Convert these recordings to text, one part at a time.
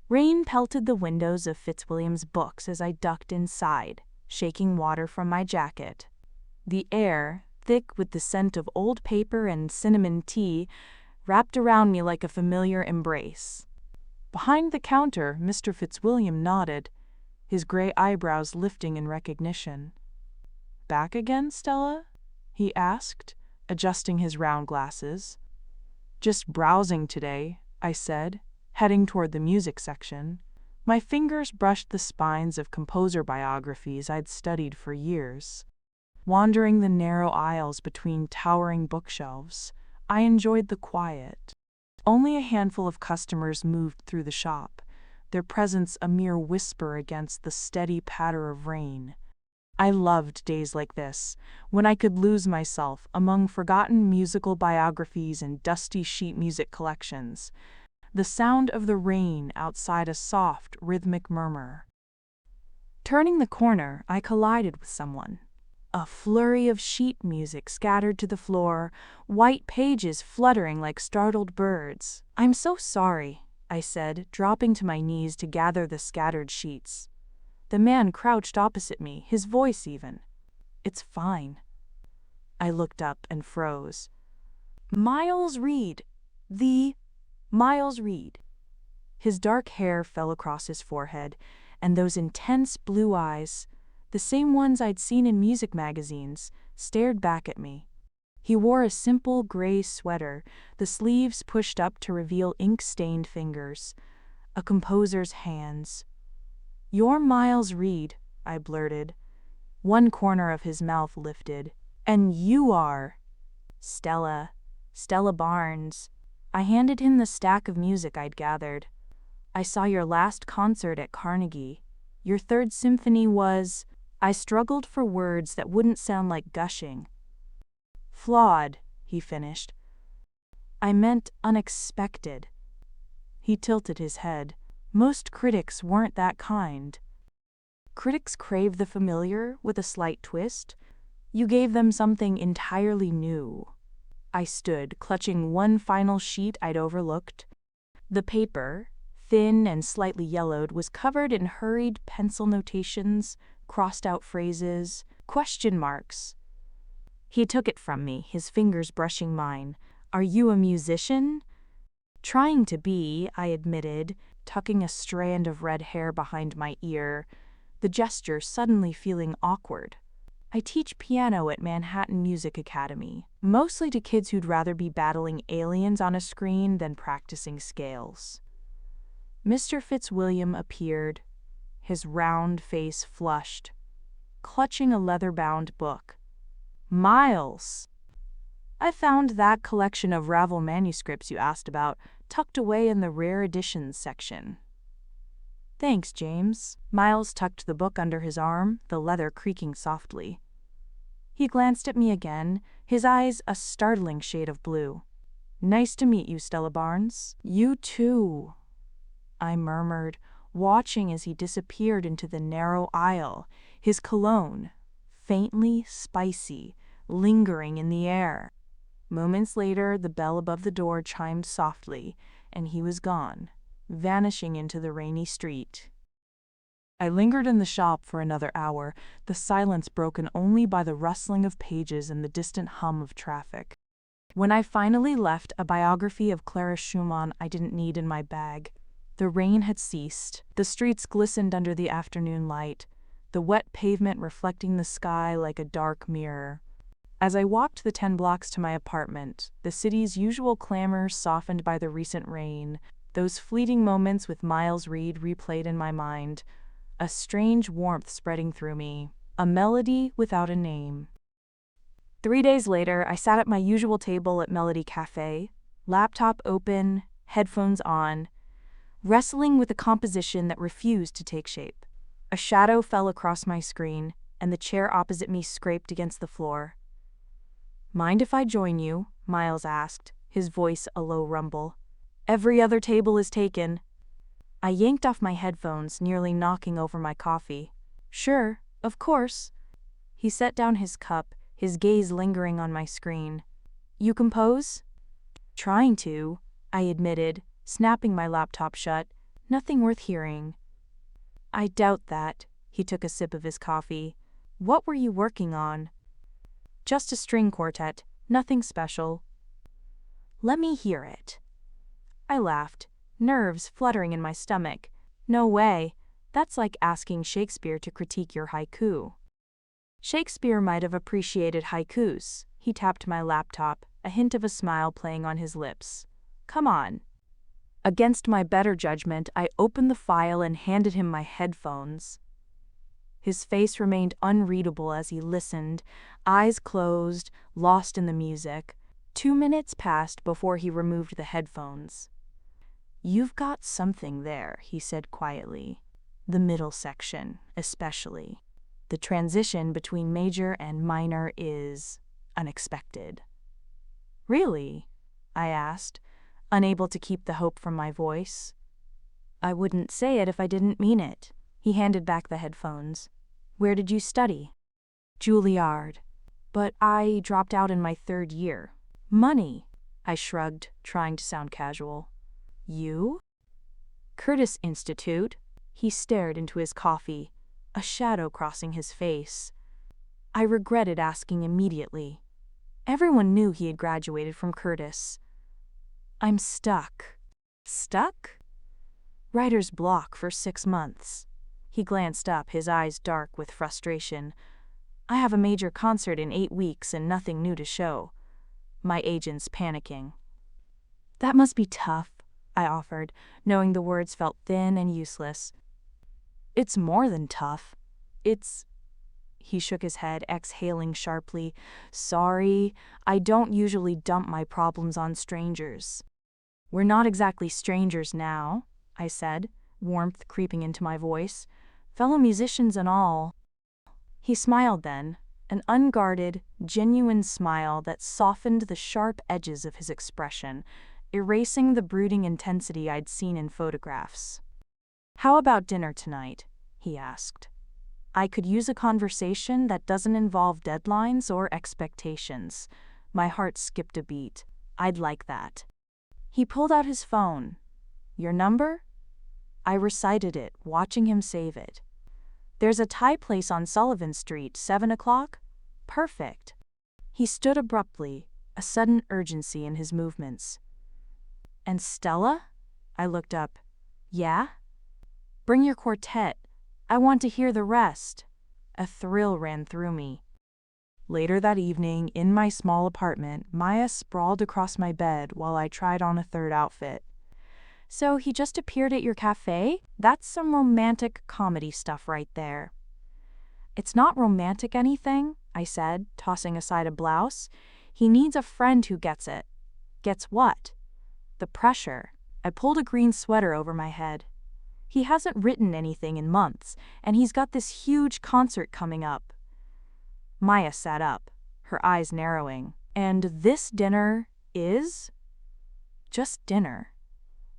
Rain pelted the windows of Fitzwilliam's books as I ducked inside, shaking water from my jacket. The air, thick with the scent of old paper and cinnamon tea, wrapped around me like a familiar embrace. Behind the counter, Mr. Fitzwilliam nodded, his gray eyebrows lifting in recognition. "Back again, Stella?" he asked, adjusting his round glasses. "Just browsing today," I said, heading toward the music section. My fingers brushed the spines of composer biographies I'd studied for years. Wandering the narrow aisles between towering bookshelves, I enjoyed the quiet. Only a handful of customers moved through the shop, their presence a mere whisper against the steady patter of rain. I loved days like this, when I could lose myself among forgotten musical biographies and dusty sheet music collections, the sound of the rain outside a soft, rhythmic murmur. Turning the corner, I collided with someone. A flurry of sheet music scattered to the floor, white pages fluttering like startled birds. "I'm so sorry," I said, dropping to my knees to gather the scattered sheets. The man crouched opposite me, his voice even. "It's fine." I looked up and froze. "Miles Reed. The Miles Reed." His dark hair fell across his forehead, and those intense blue eyes, the same ones I'd seen in music magazines, stared back at me. He wore a simple gray sweater, the sleeves pushed up to reveal ink-stained fingers, a composer's hands. "You're Miles Reed," I blurted. One corner of his mouth lifted. "And you are—" Stella Barnes." I handed him the stack of music I'd gathered. "I saw your last concert at Carnegie. Your third symphony was—" I struggled for words that wouldn't sound like gushing. "Flawed," he finished. "I meant unexpected." He tilted his head. "Most critics weren't that kind." "Critics crave the familiar with a slight twist. You gave them something entirely new." I stood, clutching one final sheet I'd overlooked. The paper, thin and slightly yellowed, was covered in hurried pencil notations, crossed-out phrases, question marks. He took it from me, his fingers brushing mine. "Are you a musician?" "Trying to be," I admitted, tucking a strand of red hair behind my ear, the gesture suddenly feeling awkward. "I teach piano at Manhattan Music Academy, mostly to kids who'd rather be battling aliens on a screen than practicing scales." Mr. Fitzwilliam appeared, his round face flushed, clutching a leather-bound book. "Miles! I found that collection of Ravel manuscripts you asked about tucked away in the rare editions section." "Thanks, James." Miles tucked the book under his arm, the leather creaking softly. He glanced at me again, his eyes a startling shade of blue. "Nice to meet you, Stella Barnes." "You too," I murmured, watching as he disappeared into the narrow aisle, his cologne, faintly spicy, lingering in the air. Moments later, the bell above the door chimed softly, and he was gone, vanishing into the rainy street. I lingered in the shop for another hour, the silence broken only by the rustling of pages and the distant hum of traffic. When I finally left a biography of Clara Schumann I didn't need in my bag, the rain had ceased. The streets glistened under the afternoon light, the wet pavement reflecting the sky like a dark mirror. As I walked the 10 blocks to my apartment, the city's usual clamor softened by the recent rain, those fleeting moments with Miles Reed replayed in my mind, a strange warmth spreading through me, a melody without a name. 3 days later, I sat at my usual table at Melody Cafe, laptop open, headphones on, wrestling with a composition that refused to take shape. A shadow fell across my screen, and the chair opposite me scraped against the floor. "Mind if I join you?" Miles asked, his voice a low rumble. "Every other table is taken." I yanked off my headphones, nearly knocking over my coffee. "Sure, of course." He set down his cup, his gaze lingering on my screen. "You compose?" "Trying to," I admitted, snapping my laptop shut. Nothing worth hearing. I doubt that. He took a sip of his coffee. What were you working on? Just a string quartet, nothing special. Let me hear it. I laughed, nerves fluttering in my stomach. No way. That's like asking Shakespeare to critique your haiku. Shakespeare might have appreciated haikus. He tapped my laptop, a hint of a smile playing on his lips. Come on. Against my better judgment, I opened the file and handed him my headphones. His face remained unreadable as he listened, eyes closed, lost in the music. 2 minutes passed before he removed the headphones. You've got something there, he said quietly. The middle section, especially. The transition between major and minor is unexpected. Really? I asked, unable to keep the hope from my voice. I wouldn't say it if I didn't mean it. He handed back the headphones. Where did you study? Juilliard. But I dropped out in my 3rd year. Money, I shrugged, trying to sound casual. You? Curtis Institute. He stared into his coffee, a shadow crossing his face. I regretted asking immediately. Everyone knew he had graduated from Curtis. I'm stuck. Stuck? Writer's block for 6 months. He glanced up, his eyes dark with frustration. I have a major concert in 8 weeks and nothing new to show. My agent's panicking. That must be tough, I offered, knowing the words felt thin and useless. It's more than tough. He shook his head, exhaling sharply. Sorry, I don't usually dump my problems on strangers. We're not exactly strangers now, I said, warmth creeping into my voice. Fellow musicians and all. He smiled then, an unguarded, genuine smile that softened the sharp edges of his expression, erasing the brooding intensity I'd seen in photographs. How about dinner tonight? He asked. I could use a conversation that doesn't involve deadlines or expectations. My heart skipped a beat. I'd like that. He pulled out his phone. Your number? I recited it, watching him save it. There's a Thai place on Sullivan Street, 7 o'clock? Perfect. He stood abruptly, a sudden urgency in his movements. And Stella? I looked up. Yeah? Bring your quartet. I want to hear the rest. A thrill ran through me. Later that evening, in my small apartment, Maya sprawled across my bed while I tried on a 3rd outfit. So he just appeared at your cafe? That's some romantic comedy stuff right there. It's not romantic anything, I said, tossing aside a blouse. He needs a friend who gets it. Gets what? The pressure. I pulled a green sweater over my head. He hasn't written anything in months, and he's got this huge concert coming up. Maya sat up, her eyes narrowing. And this dinner is? Just dinner.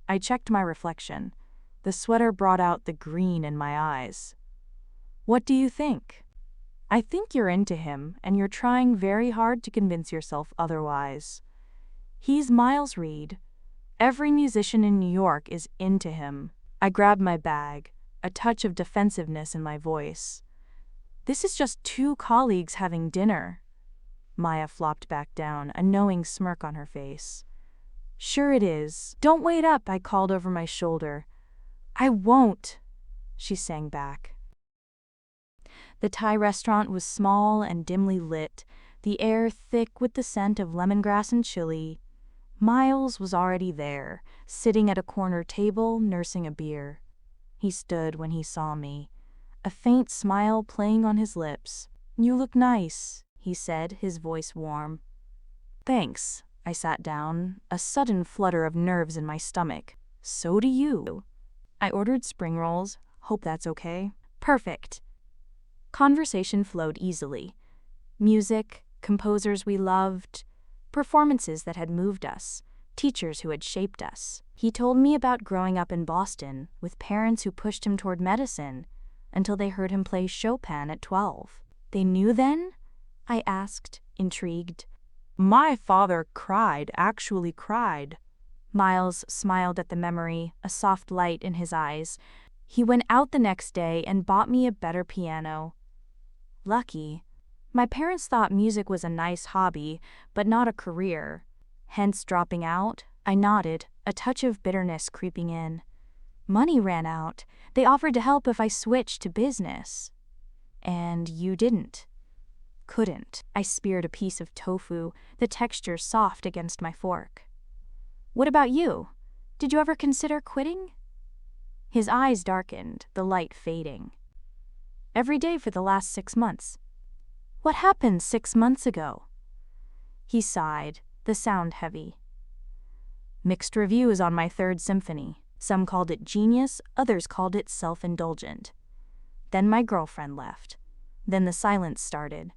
I checked my reflection. The sweater brought out the green in my eyes. What do you think? I think you're into him, and you're trying very hard to convince yourself otherwise. He's Miles Reed. Every musician in New York is into him. I grabbed my bag, a touch of defensiveness in my voice. This is just 2 colleagues having dinner. Maya flopped back down, a knowing smirk on her face. Sure it is. Don't wait up, I called over my shoulder. I won't, she sang back. The Thai restaurant was small and dimly lit, the air thick with the scent of lemongrass and chili. Miles was already there, sitting at a corner table, nursing a beer. He stood when he saw me, a faint smile playing on his lips. You look nice, he said, his voice warm. Thanks. I sat down, a sudden flutter of nerves in my stomach. So do you. I ordered spring rolls. Hope that's okay. Perfect. Conversation flowed easily. Music, composers we loved, performances that had moved us, teachers who had shaped us. He told me about growing up in Boston with parents who pushed him toward medicine until they heard him play Chopin at 12. They knew then? I asked, intrigued. My father cried, actually cried. Miles smiled at the memory, a soft light in his eyes. He went out the next day and bought me a better piano. Lucky. My parents thought music was a nice hobby, but not a career. Hence dropping out. I nodded, a touch of bitterness creeping in. Money ran out. They offered to help if I switched to business. And you didn't. Couldn't. I speared a piece of tofu, the texture soft against my fork. What about you? Did you ever consider quitting? His eyes darkened, the light fading. Every day for the last 6 months. What happened 6 months ago? He sighed, the sound heavy. Mixed reviews on my third symphony. Some called it genius, others called it self-indulgent. Then my girlfriend left. Then the silence started.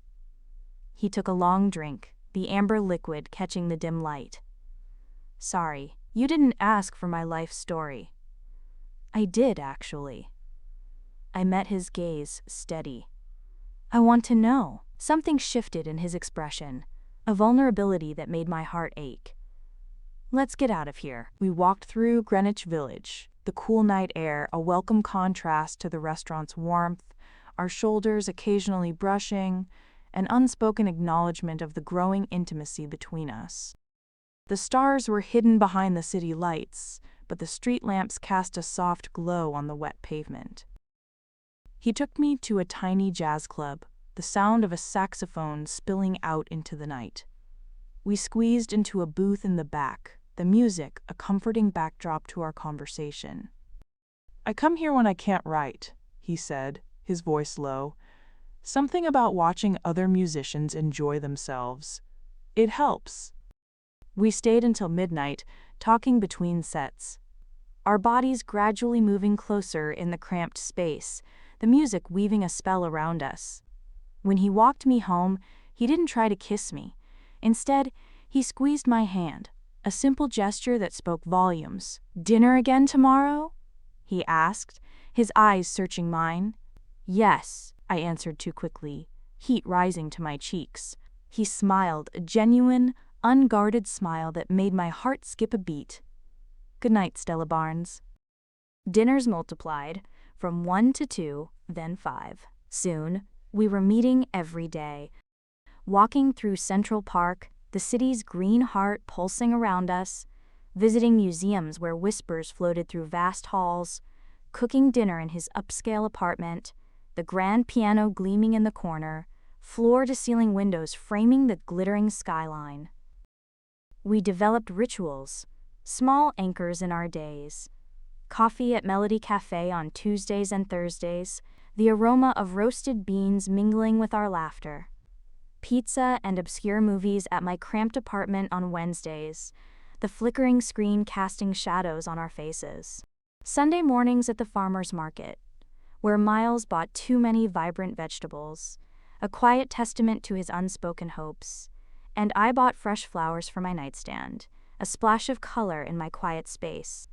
He took a long drink, the amber liquid catching the dim light. Sorry, you didn't ask for my life story. I did, actually. I met his gaze, steady. I want to know. Something shifted in his expression, a vulnerability that made my heart ache. Let's get out of here. We walked through Greenwich Village, the cool night air a welcome contrast to the restaurant's warmth, our shoulders occasionally brushing, an unspoken acknowledgement of the growing intimacy between us. The stars were hidden behind the city lights, but the street lamps cast a soft glow on the wet pavement. He took me to a tiny jazz club, the sound of a saxophone spilling out into the night. We squeezed into a booth in the back, the music a comforting backdrop to our conversation. I come here when I can't write, he said, his voice low. Something about watching other musicians enjoy themselves. It helps. We stayed until midnight, talking between sets. Our bodies gradually moving closer in the cramped space, the music weaving a spell around us. When he walked me home, he didn't try to kiss me. Instead, he squeezed my hand, a simple gesture that spoke volumes. Dinner again tomorrow? He asked, his eyes searching mine. Yes, I answered too quickly, heat rising to my cheeks. He smiled, a genuine, unguarded smile that made my heart skip a beat. Good night, Stella Barnes. Dinners multiplied, from 1 to 2, then 5. Soon, we were meeting every day. Walking through Central Park, the city's green heart pulsing around us, visiting museums where whispers floated through vast halls, cooking dinner in his upscale apartment, the grand piano gleaming in the corner, floor-to-ceiling windows framing the glittering skyline. We developed rituals, small anchors in our days. Coffee at Melody Cafe on Tuesdays and Thursdays, the aroma of roasted beans mingling with our laughter. Pizza and obscure movies at my cramped apartment on Wednesdays, the flickering screen casting shadows on our faces. Sunday mornings at the farmer's market, where Miles bought too many vibrant vegetables, a quiet testament to his unspoken hopes, and I bought fresh flowers for my nightstand, a splash of color in my quiet space.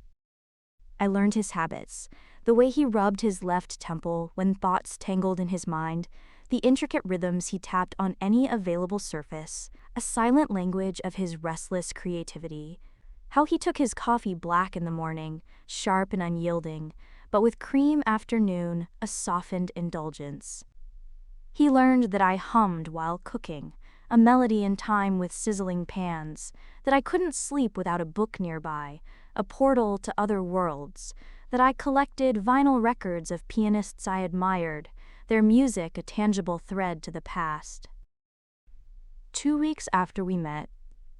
I learned his habits, the way he rubbed his left temple when thoughts tangled in his mind, the intricate rhythms he tapped on any available surface, a silent language of his restless creativity, how he took his coffee black in the morning, sharp and unyielding, but with cream afternoon, a softened indulgence. He learned that I hummed while cooking, a melody in time with sizzling pans, that I couldn't sleep without a book nearby, a portal to other worlds, that I collected vinyl records of pianists I admired, their music a tangible thread to the past. 2 weeks after we met,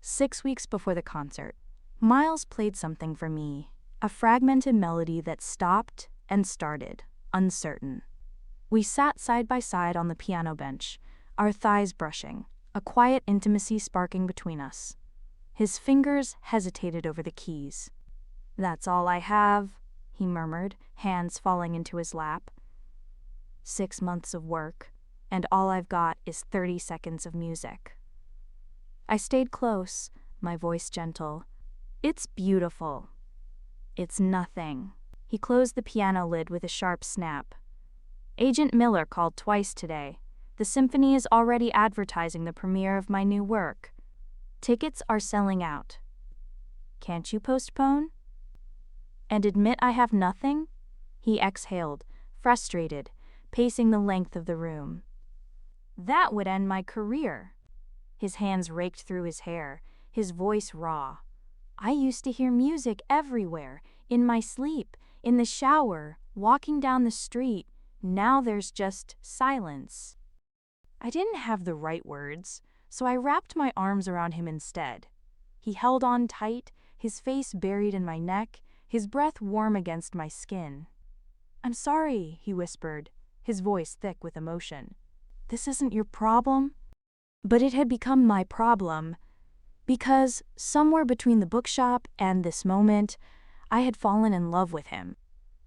6 weeks before the concert, Miles played something for me, a fragmented melody that stopped and started, uncertain. We sat side by side on the piano bench, our thighs brushing, a quiet intimacy sparking between us. His fingers hesitated over the keys. That's all I have, he murmured, hands falling into his lap. 6 months of work, and all I've got is 30 seconds of music. I stayed close, my voice gentle. It's beautiful. It's nothing. He closed the piano lid with a sharp snap. Agent Miller called twice today. The symphony is already advertising the premiere of my new work. Tickets are selling out. Can't you postpone? And admit I have nothing? He exhaled, frustrated, pacing the length of the room. That would end my career. His hands raked through his hair, his voice raw. I used to hear music everywhere, in my sleep, in the shower, walking down the street. Now there's just silence. I didn't have the right words, so I wrapped my arms around him instead. He held on tight, his face buried in my neck, his breath warm against my skin. I'm sorry, he whispered, his voice thick with emotion. This isn't your problem. But it had become my problem, because somewhere between the bookshop and this moment, I had fallen in love with him.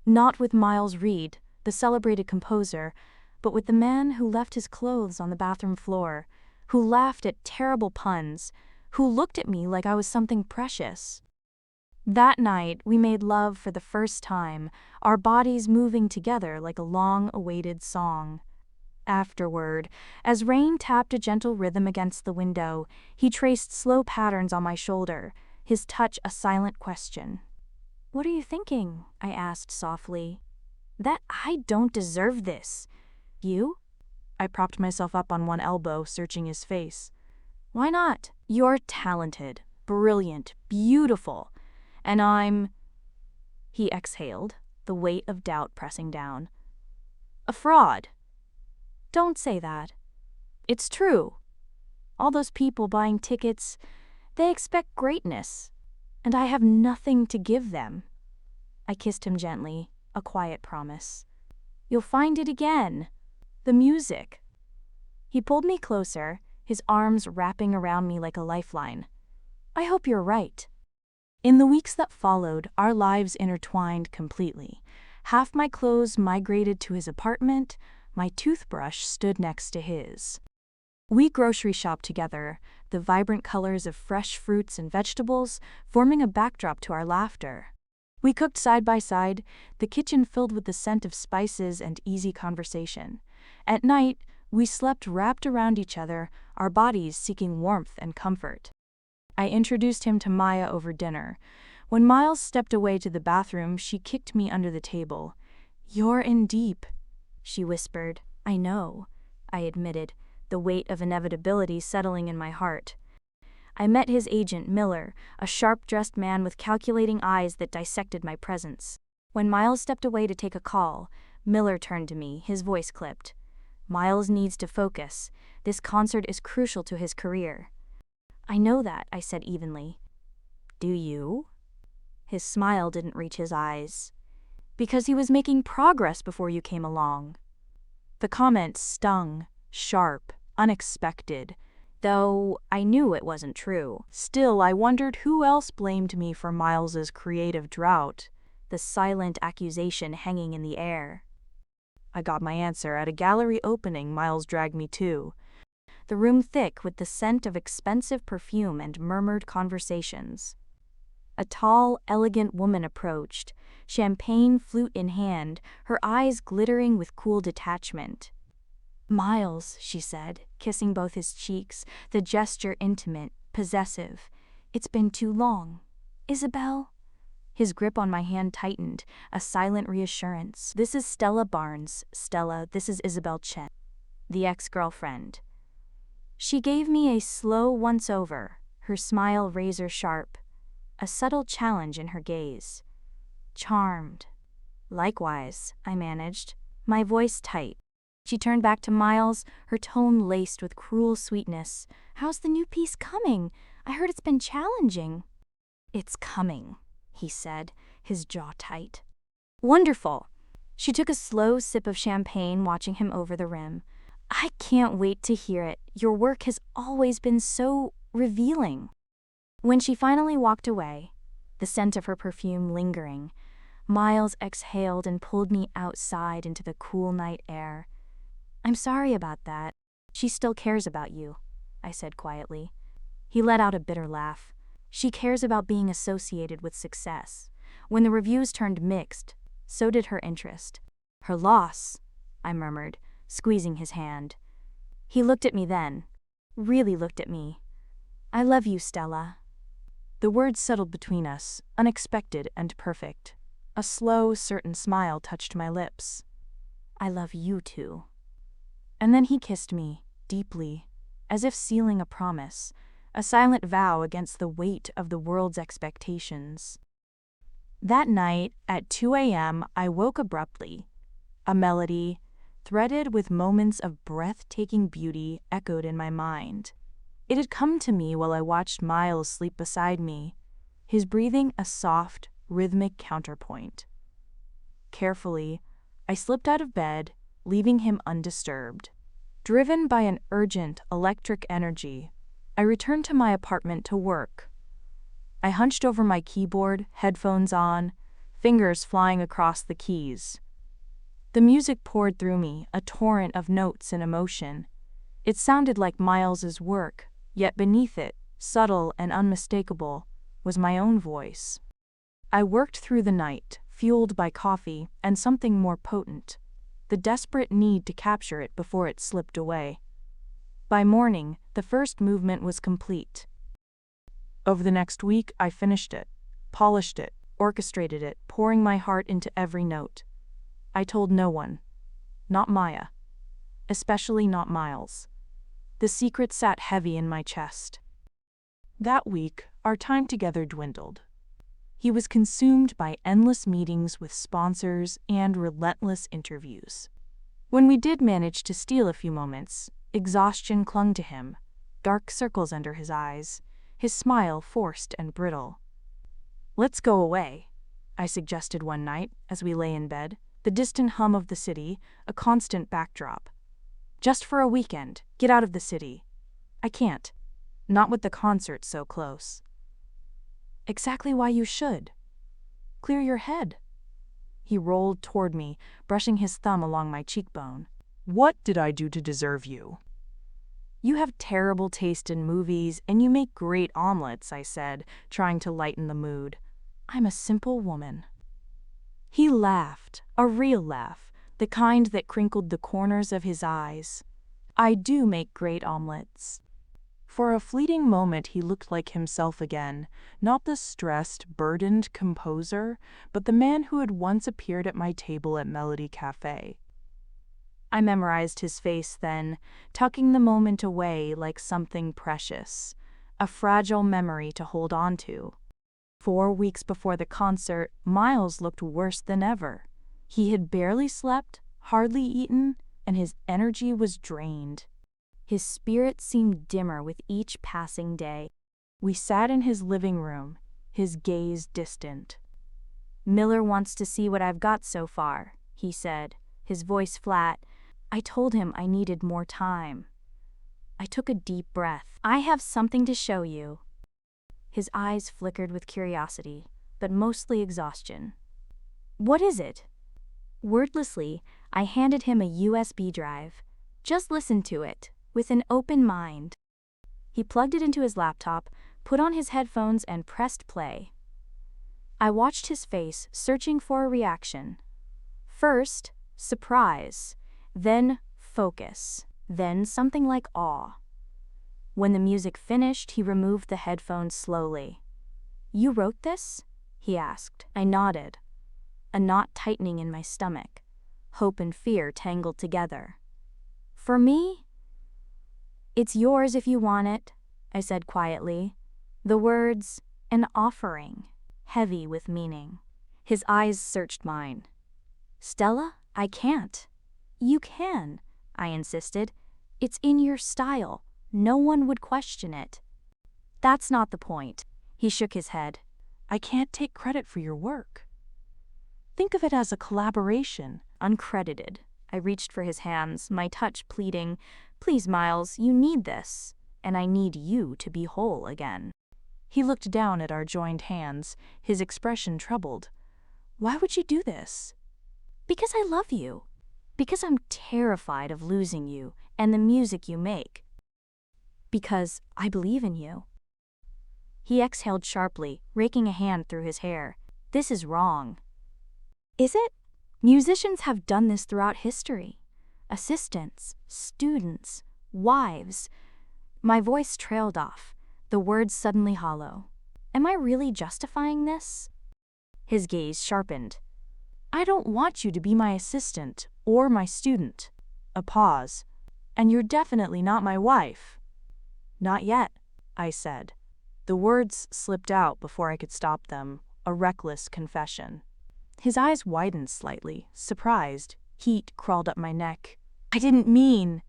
Not with Miles Reed, the celebrated composer, but with the man who left his clothes on the bathroom floor, who laughed at terrible puns, who looked at me like I was something precious. That night, we made love for the first time, our bodies moving together like a long-awaited song. Afterward, as rain tapped a gentle rhythm against the window, he traced slow patterns on my shoulder, his touch a silent question. What are you thinking? I asked softly. That I don't deserve this. You? I propped myself up on one elbow, searching his face. Why not? You're talented, brilliant, beautiful. And I'm... He exhaled, the weight of doubt pressing down. A fraud. Don't say that. It's true. All those people buying tickets, they expect greatness, and I have nothing to give them. I kissed him gently, a quiet promise. You'll find it again. The music. He pulled me closer, his arms wrapping around me like a lifeline. I hope you're right. In the weeks that followed, our lives intertwined completely. Half my clothes migrated to his apartment. My toothbrush stood next to his. We grocery shopped together, the vibrant colors of fresh fruits and vegetables forming a backdrop to our laughter. We cooked side by side, the kitchen filled with the scent of spices and easy conversation. At night, we slept wrapped around each other, our bodies seeking warmth and comfort. I introduced him to Maya over dinner. When Miles stepped away to the bathroom, she kicked me under the table. You're in deep, she whispered. I know, I admitted, the weight of inevitability settling in my heart. I met his agent, Miller, a sharp-dressed man with calculating eyes that dissected my presence. When Miles stepped away to take a call, Miller turned to me, his voice clipped. Miles needs to focus. This concert is crucial to his career. I know that, I said evenly. Do you? His smile didn't reach his eyes. Because he was making progress before you came along. The comment stung, sharp, unexpected, though I knew it wasn't true. Still, I wondered who else blamed me for Miles's creative drought, the silent accusation hanging in the air. I got my answer at a gallery opening Miles dragged me to. The room thick with the scent of expensive perfume and murmured conversations. A tall, elegant woman approached, champagne flute in hand, her eyes glittering with cool detachment. Miles, she said, kissing both his cheeks, the gesture intimate, possessive. It's been too long. Isabel? His grip on my hand tightened, a silent reassurance. This is Stella Barnes. Stella, this is Isabel Chen, the ex-girlfriend. She gave me a slow once-over, her smile razor-sharp, a subtle challenge in her gaze. Charmed. Likewise, I managed, my voice tight. She turned back to Miles, her tone laced with cruel sweetness. How's the new piece coming? I heard it's been challenging. It's coming, he said, his jaw tight. Wonderful. She took a slow sip of champagne, watching him over the rim. I can't wait to hear it. Your work has always been so revealing. When she finally walked away, the scent of her perfume lingering, Miles exhaled and pulled me outside into the cool night air. I'm sorry about that. She still cares about you, I said quietly. He let out a bitter laugh. She cares about being associated with success. When the reviews turned mixed, so did her interest. Her loss, I murmured, squeezing his hand. He looked at me then, really looked at me. I love you, Stella. The words settled between us, unexpected and perfect. A slow, certain smile touched my lips. "I love you too." And then he kissed me, deeply, as if sealing a promise, a silent vow against the weight of the world's expectations. That night, at 2 a.m., I woke abruptly. A melody, threaded with moments of breathtaking beauty, echoed in my mind. It had come to me while I watched Miles sleep beside me, his breathing a soft, rhythmic counterpoint. Carefully, I slipped out of bed, leaving him undisturbed. Driven by an urgent electric energy, I returned to my apartment to work. I hunched over my keyboard, headphones on, fingers flying across the keys. The music poured through me, a torrent of notes and emotion. It sounded like Miles's work, yet beneath it, subtle and unmistakable, was my own voice. I worked through the night, fueled by coffee and something more potent, the desperate need to capture it before it slipped away. By morning, the first movement was complete. Over the next week, I finished it, polished it, orchestrated it, pouring my heart into every note. I told no one, not Maya, especially not Miles. The secret sat heavy in my chest. That week, our time together dwindled. He was consumed by endless meetings with sponsors and relentless interviews. When we did manage to steal a few moments, exhaustion clung to him, dark circles under his eyes, his smile forced and brittle. "Let's go away," I suggested one night as we lay in bed, the distant hum of the city, a constant backdrop. "Just for a weekend, get out of the city." "I can't. Not with the concert so close." "Exactly why you should. Clear your head." He rolled toward me, brushing his thumb along my cheekbone. "What did I do to deserve you?" "You have terrible taste in movies, and you make great omelets," I said, trying to lighten the mood. "I'm a simple woman." He laughed, a real laugh, the kind that crinkled the corners of his eyes. "I do make great omelets." For a fleeting moment he looked like himself again, not the stressed, burdened composer, but the man who had once appeared at my table at Melody Cafe. I memorized his face then, tucking the moment away like something precious, a fragile memory to hold on to. 4 weeks before the concert, Miles looked worse than ever. He had barely slept, hardly eaten, and his energy was drained. His spirit seemed dimmer with each passing day. We sat in his living room, his gaze distant. "Miller wants to see what I've got so far," he said, his voice flat. I told him I needed more time. I took a deep breath. "I have something to show you." His eyes flickered with curiosity, but mostly exhaustion. "What is it?" Wordlessly, I handed him a USB drive. "Just listen to it, with an open mind." He plugged it into his laptop, put on his headphones, and pressed play. I watched his face, searching for a reaction. First, surprise, then focus, then something like awe. When the music finished, he removed the headphones slowly. "You wrote this?" he asked. I nodded, a knot tightening in my stomach, hope and fear tangled together. "For me? It's yours if you want it," I said quietly. The words, "an offering," heavy with meaning. His eyes searched mine. "Stella, I can't." "You can," I insisted. "It's in your style. No one would question it." "That's not the point." He shook his head. "I can't take credit for your work. Think of it as a collaboration." Uncredited. I reached for his hands, my touch pleading, "Please, Miles, you need this, and I need you to be whole again." He looked down at our joined hands, his expression troubled. "Why would you do this?" "Because I love you. Because I'm terrified of losing you and the music you make. Because I believe in you." He exhaled sharply, raking a hand through his hair. "This is wrong." "Is it? Musicians have done this throughout history. Assistants, students, wives." My voice trailed off, the words suddenly hollow. Am I really justifying this? His gaze sharpened. I don't want you to be my assistant or my student. A pause. And you're definitely not my wife. Not yet, I said. The words slipped out before I could stop them, a reckless confession. His eyes widened slightly, surprised. Heat crawled up my neck. I didn't mean.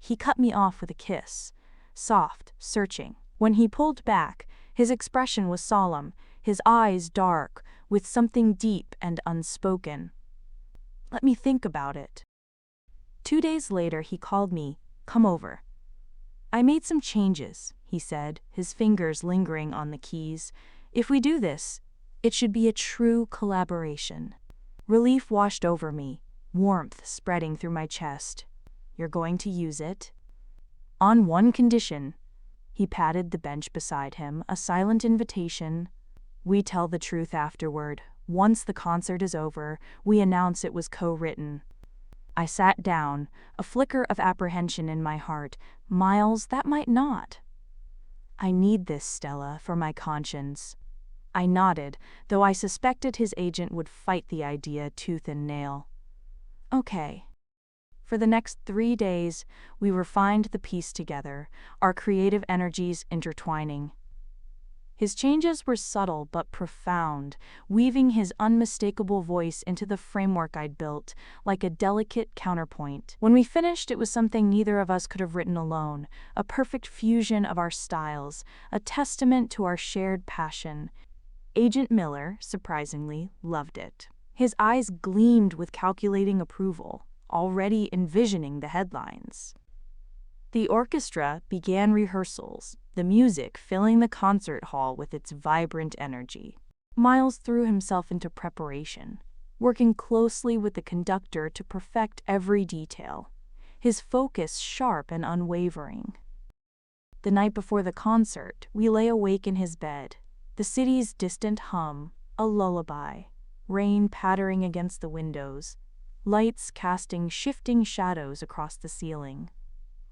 He cut me off with a kiss, soft, searching. When he pulled back, his expression was solemn, his eyes dark, with something deep and unspoken. Let me think about it. 2 days later, he called me, come over. I made some changes, he said, his fingers lingering on the keys. If we do this, it should be a true collaboration. Relief washed over me, warmth spreading through my chest. You're going to use it? On one condition. He patted the bench beside him, a silent invitation. We tell the truth afterward. Once the concert is over, we announce it was co-written. I sat down, a flicker of apprehension in my heart. Miles, that might not. I need this, Stella, for my conscience. I nodded, though I suspected his agent would fight the idea tooth and nail. Okay. For the next 3 days, we refined the piece together, our creative energies intertwining. His changes were subtle but profound, weaving his unmistakable voice into the framework I'd built, like a delicate counterpoint. When we finished, it was something neither of us could have written alone, a perfect fusion of our styles, a testament to our shared passion. Agent Miller, surprisingly, loved it. His eyes gleamed with calculating approval, already envisioning the headlines. The orchestra began rehearsals, the music filling the concert hall with its vibrant energy. Miles threw himself into preparation, working closely with the conductor to perfect every detail, his focus sharp and unwavering. The night before the concert, we lay awake in his bed, the city's distant hum, a lullaby, rain pattering against the windows, lights casting shifting shadows across the ceiling.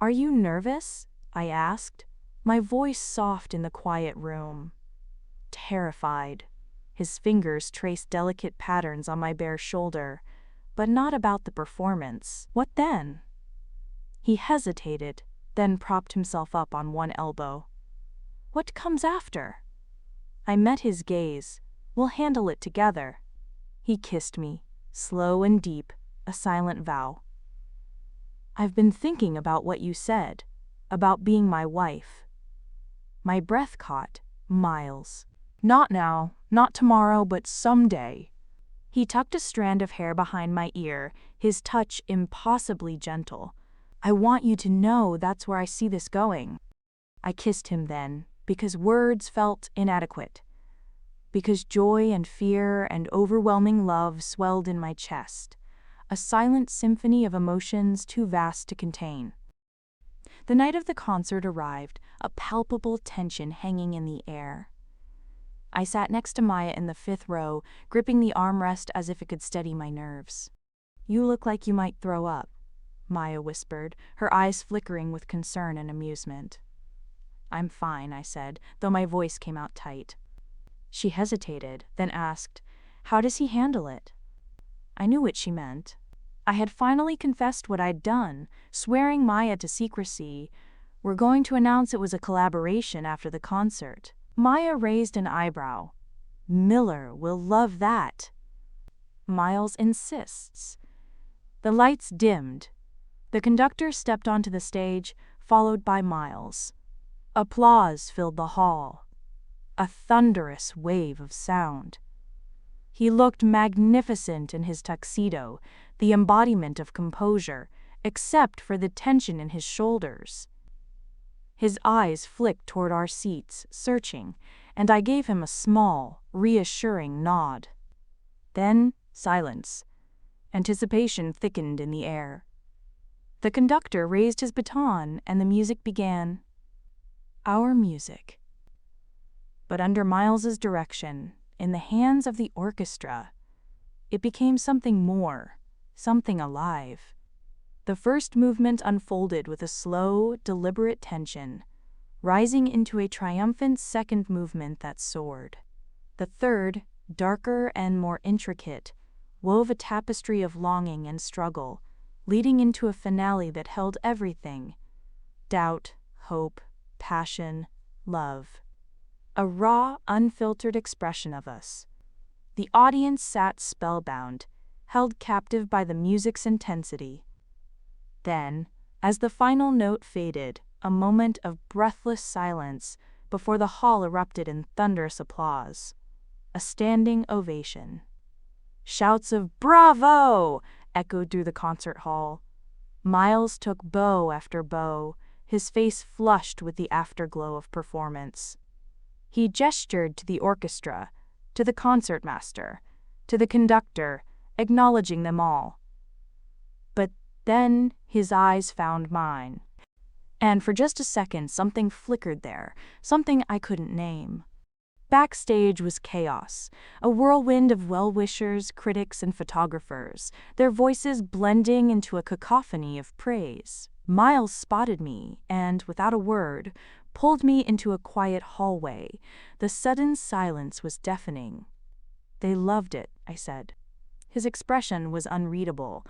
Are you nervous? I asked, my voice soft in the quiet room. Terrified. His fingers traced delicate patterns on my bare shoulder, but not about the performance. What then? He hesitated, then propped himself up on one elbow. What comes after? I met his gaze. We'll handle it together. He kissed me, slow and deep, a silent vow. I've been thinking about what you said, about being my wife. My breath caught. Miles. Not now, not tomorrow, but someday. He tucked a strand of hair behind my ear, his touch impossibly gentle. I want you to know that's where I see this going. I kissed him then, because words felt inadequate, because joy and fear and overwhelming love swelled in my chest, a silent symphony of emotions too vast to contain. The night of the concert arrived, a palpable tension hanging in the air. I sat next to Maya in the 5th row, gripping the armrest as if it could steady my nerves. You look like you might throw up, Maya whispered, her eyes flickering with concern and amusement. I'm fine, I said, though my voice came out tight. She hesitated, then asked, How does he handle it? I knew what she meant. I had finally confessed what I'd done, swearing Maya to secrecy. We're going to announce it was a collaboration after the concert. Maya raised an eyebrow. Miller will love that. Miles insists. The lights dimmed. The conductor stepped onto the stage, followed by Miles. Applause filled the hall. A thunderous wave of sound. He looked magnificent in his tuxedo, the embodiment of composure, except for the tension in his shoulders. His eyes flicked toward our seats, searching, and I gave him a small, reassuring nod. Then, silence. Anticipation thickened in the air. The conductor raised his baton, and the music began. Our music. But under Miles's direction, in the hands of the orchestra, it became something more, something alive. The first movement unfolded with a slow, deliberate tension, rising into a triumphant second movement that soared. The third, darker and more intricate, wove a tapestry of longing and struggle, leading into a finale that held everything: doubt, hope, passion, love. A raw, unfiltered expression of us. The audience sat spellbound, held captive by the music's intensity. Then, as the final note faded, a moment of breathless silence before the hall erupted in thunderous applause. A standing ovation. Shouts of "Bravo!" echoed through the concert hall. Miles took bow after bow, his face flushed with the afterglow of performance. He gestured to the orchestra, to the concertmaster, to the conductor, acknowledging them all. But then his eyes found mine. And for just a second, something flickered there, something I couldn't name. Backstage was chaos, a whirlwind of well-wishers, critics, and photographers, their voices blending into a cacophony of praise. Miles spotted me and, without a word, pulled me into a quiet hallway. The sudden silence was deafening. "They loved it," I said. His expression was unreadable.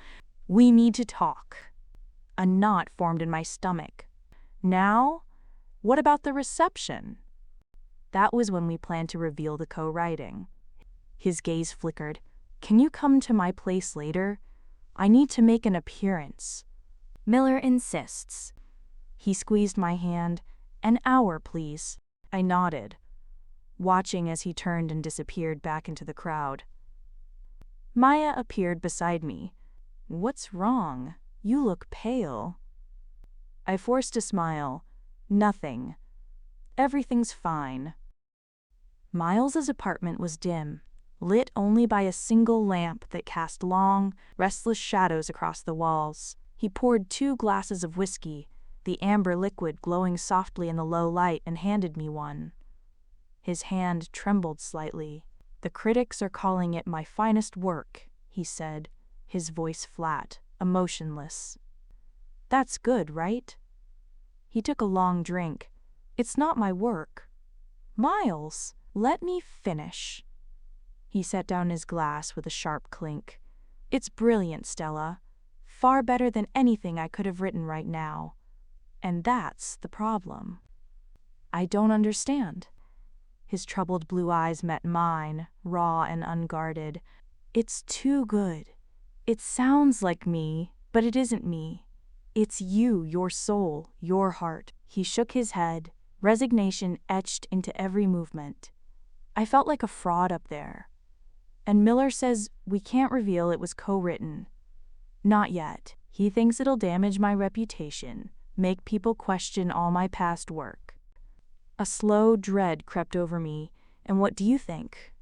"We need to talk." A knot formed in my stomach. Now, what about the reception? That was when we planned to reveal the co-writing. His gaze flickered. "Can you come to my place later? I need to make an appearance." "Miller insists." He squeezed my hand. "An hour, please." I nodded, watching as he turned and disappeared back into the crowd. Maya appeared beside me. "What's wrong? You look pale." I forced a smile. "Nothing. Everything's fine." Miles's apartment was dim, lit only by a single lamp that cast long, restless shadows across the walls. He poured 2 glasses of whiskey, the amber liquid glowing softly in the low light, and handed me one. His hand trembled slightly. "The critics are calling it my finest work," he said, his voice flat, emotionless. "That's good, right?" He took a long drink. "It's not my work." "Miles, let me finish." He set down his glass with a sharp clink. "It's brilliant, Stella. Far better than anything I could have written right now. And that's the problem." "I don't understand." His troubled blue eyes met mine, raw and unguarded. "It's too good. It sounds like me, but it isn't me. It's you, your soul, your heart." He shook his head, resignation etched into every movement. I felt like a fraud up there. "And Miller says we can't reveal it was co-written." "Not yet. He thinks it'll damage my reputation, make people question all my past work." A slow dread crept over me. "And what do you think?"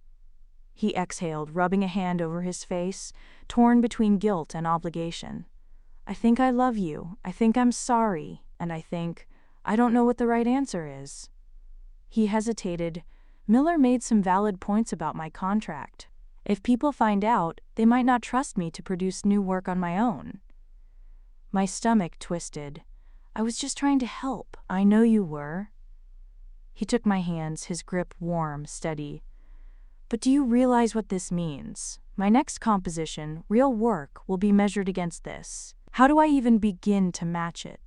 He exhaled, rubbing a hand over his face, torn between guilt and obligation. "I think I love you, I think I'm sorry, and I think I don't know what the right answer is." He hesitated. "Miller made some valid points about my contract. If people find out, they might not trust me to produce new work on my own." My stomach twisted. "I was just trying to help." "I know you were." He took my hands, his grip warm, steady. "But do you realize what this means? My next composition, real work, will be measured against this. How do I even begin to match it?"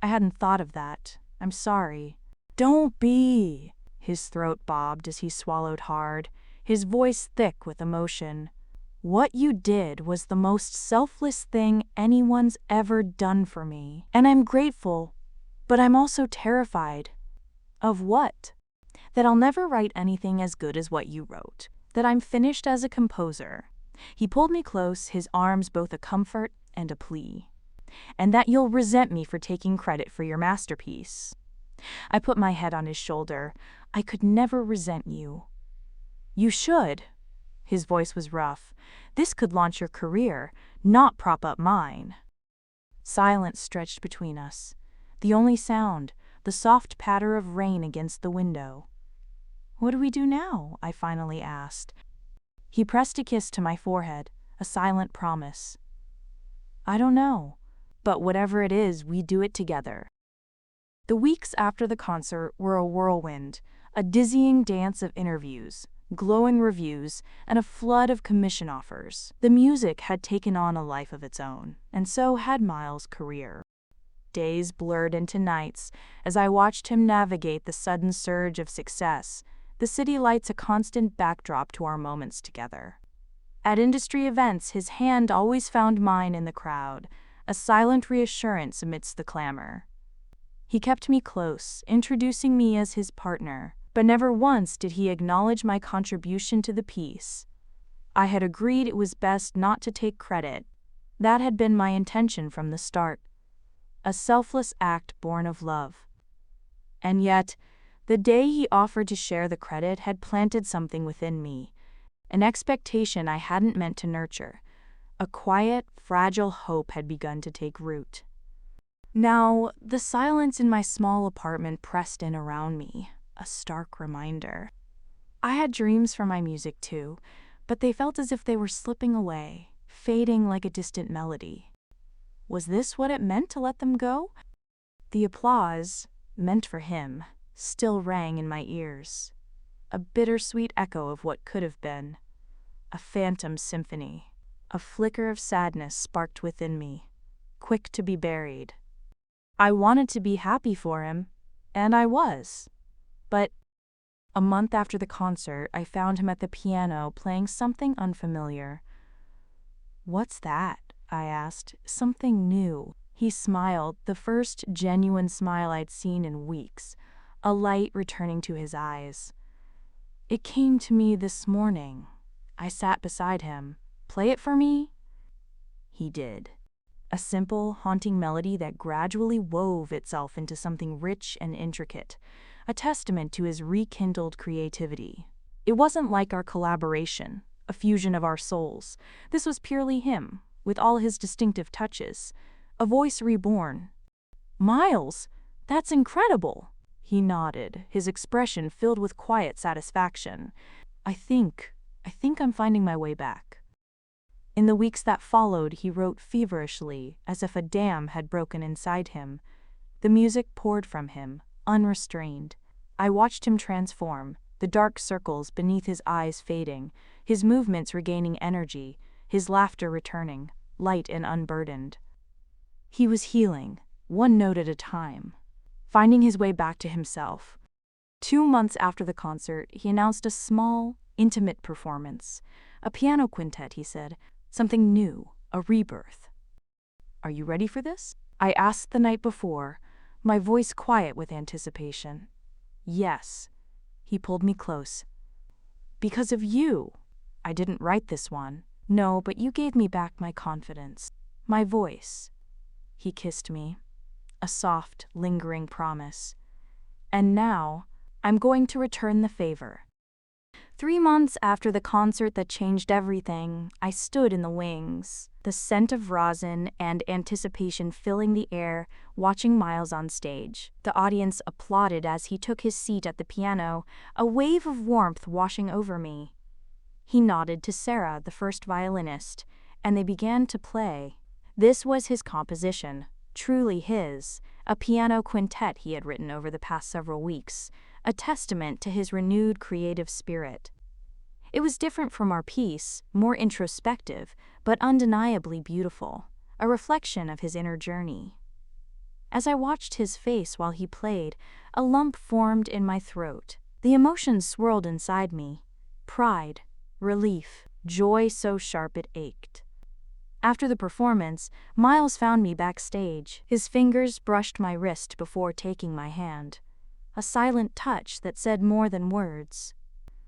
"I hadn't thought of that. I'm sorry." "Don't be." His throat bobbed as he swallowed hard, his voice thick with emotion. "What you did was the most selfless thing anyone's ever done for me. And I'm grateful, but I'm also terrified." "Of what?" "That I'll never write anything as good as what you wrote. That I'm finished as a composer." He pulled me close, his arms both a comfort and a plea. "And that you'll resent me for taking credit for your masterpiece." I put my head on his shoulder. "I could never resent you." "You should." His voice was rough. "This could launch your career, not prop up mine." Silence stretched between us. The only sound, the soft patter of rain against the window. "What do we do now?" I finally asked. He pressed a kiss to my forehead, a silent promise. "I don't know, but whatever it is, we do it together." The weeks after the concert were a whirlwind, a dizzying dance of interviews, glowing reviews, and a flood of commission offers. The music had taken on a life of its own, and so had Miles' career. Days blurred into nights as I watched him navigate the sudden surge of success, the city lights a constant backdrop to our moments together. At industry events, his hand always found mine in the crowd, a silent reassurance amidst the clamor. He kept me close, introducing me as his partner, but never once did he acknowledge my contribution to the piece. I had agreed it was best not to take credit. That had been my intention from the start. A selfless act born of love. And yet, the day he offered to share the credit had planted something within me, an expectation I hadn't meant to nurture. A quiet, fragile hope had begun to take root. Now, the silence in my small apartment pressed in around me, a stark reminder. I had dreams for my music too, but they felt as if they were slipping away, fading like a distant melody. Was this what it meant to let them go? The applause, meant for him, still rang in my ears. A bittersweet echo of what could have been. A phantom symphony. A flicker of sadness sparked within me, quick to be buried. I wanted to be happy for him, and I was. But a month after the concert, I found him at the piano playing something unfamiliar. "What's that?" I asked. "Something new." He smiled, the first genuine smile I'd seen in weeks, a light returning to his eyes. "It came to me this morning." I sat beside him. "Play it for me?" He did. A simple, haunting melody that gradually wove itself into something rich and intricate, a testament to his rekindled creativity. It wasn't like our collaboration, a fusion of our souls. This was purely him, with all his distinctive touches, a voice reborn. "Miles, that's incredible!" He nodded, his expression filled with quiet satisfaction. I think I'm finding my way back." In the weeks that followed, he wrote feverishly, as if a dam had broken inside him. The music poured from him, unrestrained. I watched him transform, the dark circles beneath his eyes fading, his movements regaining energy, his laughter returning, light and unburdened. He was healing, one note at a time, finding his way back to himself. 2 months after the concert, he announced a small, intimate performance. A piano quintet, he said. Something new, a rebirth. "Are you ready for this?" I asked the night before, my voice quiet with anticipation. "Yes." He pulled me close. "Because of you. I didn't write this one. No, but you gave me back my confidence, my voice." He kissed me, a soft, lingering promise. "And now, I'm going to return the favor." 3 months after the concert that changed everything, I stood in the wings, the scent of rosin and anticipation filling the air, watching Miles on stage. The audience applauded as he took his seat at the piano, a wave of warmth washing over me. He nodded to Sarah, the first violinist, and they began to play. This was his composition, truly his, a piano quintet he had written over the past several weeks, a testament to his renewed creative spirit. It was different from our piece, more introspective, but undeniably beautiful, a reflection of his inner journey. As I watched his face while he played, a lump formed in my throat. The emotions swirled inside me. Pride, relief, joy so sharp it ached. After the performance, Miles found me backstage. His fingers brushed my wrist before taking my hand. A silent touch that said more than words.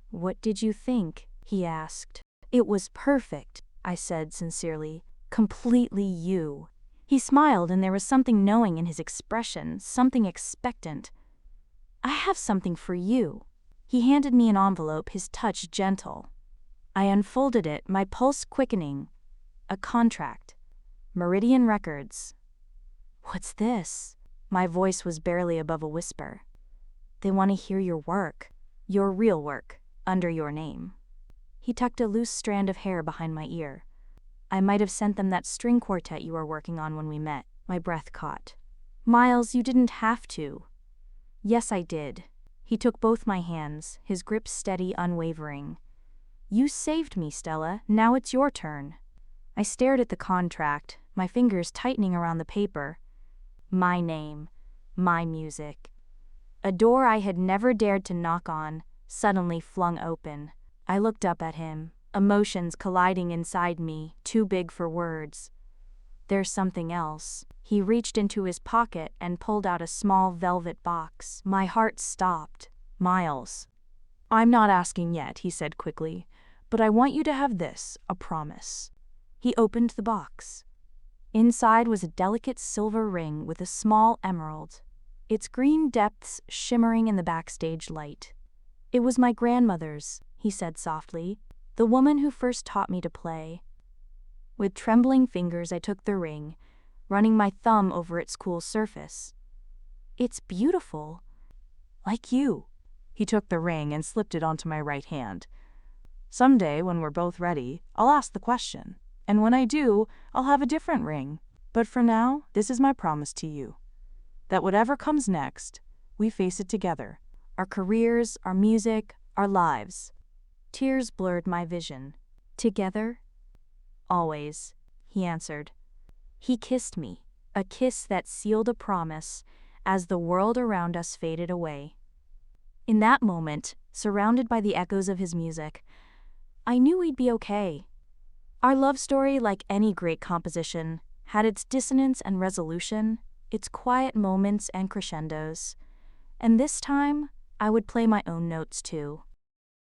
"What did you think?" he asked. "It was perfect," I said sincerely. "Completely you." He smiled, and there was something knowing in his expression, something expectant. "I have something for you." He handed me an envelope, his touch gentle. I unfolded it, my pulse quickening. A contract. Meridian Records. "What's this?" My voice was barely above a whisper. "They want to hear your work, your real work, under your name." He tucked a loose strand of hair behind my ear. "I might have sent them that string quartet you were working on when we met." My breath caught. "Miles, you didn't have to." Yes, I did. He took both my hands, his grip steady, unwavering. You saved me, Stella. Now it's your turn. I stared at the contract, my fingers tightening around the paper. My name, my music. A door I had never dared to knock on suddenly flung open. I looked up at him, emotions colliding inside me, too big for words. There's something else. He reached into his pocket and pulled out a small velvet box. My heart stopped. Miles. I'm not asking yet, he said quickly, but I want you to have this, a promise. He opened the box. Inside was a delicate silver ring with a small emerald, its green depths shimmering in the backstage light. It was my grandmother's, he said softly, the woman who first taught me to play. With trembling fingers I took the ring, running my thumb over its cool surface. It's beautiful. Like you. He took the ring and slipped it onto my right hand. Someday, when we're both ready, I'll ask the question. And when I do, I'll have a different ring. But for now, this is my promise to you. That whatever comes next, we face it together. Our careers, our music, our lives. Tears blurred my vision. Together? Always, he answered. He kissed me, a kiss that sealed a promise as the world around us faded away. In that moment, surrounded by the echoes of his music, I knew we'd be okay. Our love story, like any great composition, had its dissonance and resolution, its quiet moments and crescendos. And this time, I would play my own notes too.